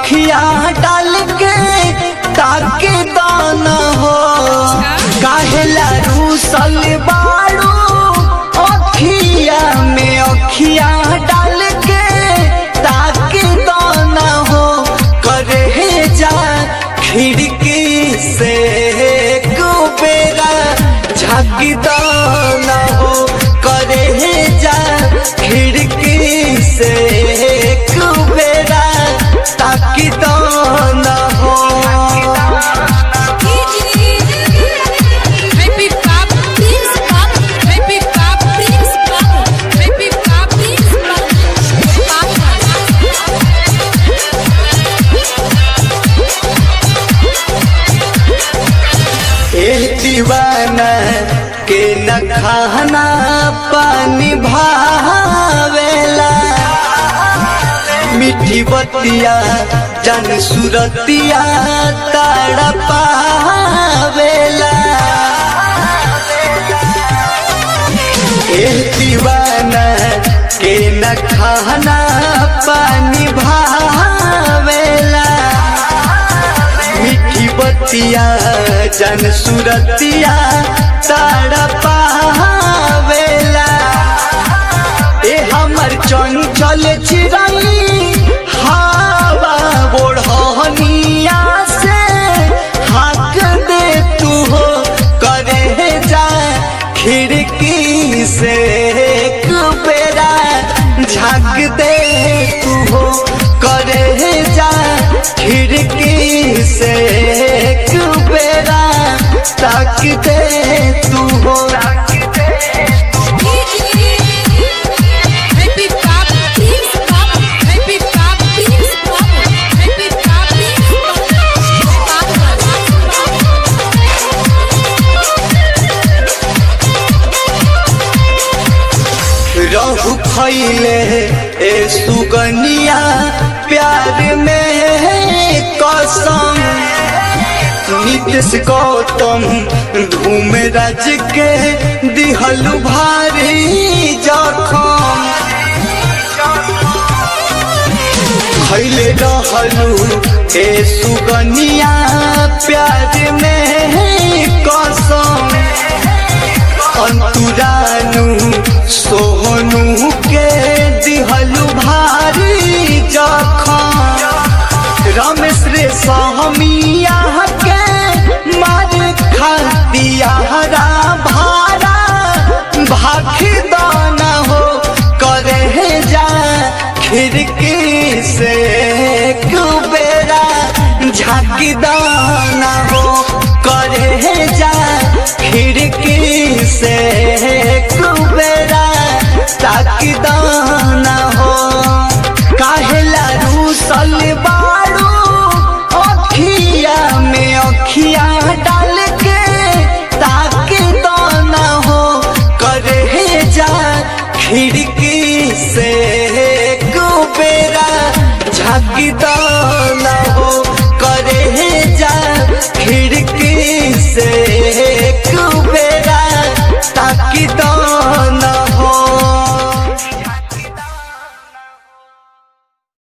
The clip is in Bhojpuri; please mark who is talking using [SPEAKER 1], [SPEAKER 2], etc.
[SPEAKER 1] अखिया डाल के ताके दाना हो काहेला रूसल बाड़ू अखिया में अखिया डाल के ताके दाना हो करे जा खिड़की से बेरा झाकी दाना हो करे जा खिड़की से बेरा ताकि दाना हो। दीवाना के न खाना पानी भावेला मीठी बतिया जन सुरतिया ताड़ा पावेला दीवाना के न खाना पानी भावेला मीठी बतिया जन सुरतिया ताड़ा पावेला ए हमर चंचल चिड़ै हवा ओढ़निया से हाक दे तू हो करे जा खिड़की से बेरा झाँक दे तू हो करे जा खिड़की से बेरा ताक दे तू हो। रहु खैले ए सुगनिया प्यार में कसम नीतीश गौतम धूम राज के दिहलु भारी जखम खैले रहलु ए सुगनिया प्यार में कसम अंतुरानु सोहनु के दिहलु भारी जखम रमेश रे सहमिया के मार खातिया भारा भाख दाना हो करे जा खिड़की से बेरा झाँकी दाना हो करे जा खिड़की से बेरा ताकि दाना हो काहेला रूसल बाड़ू अखिया में अखिया डाल के ताकि दाना हो करे जा खिड़की से बेरा झाँकी दाना हो करे जा खिड़की से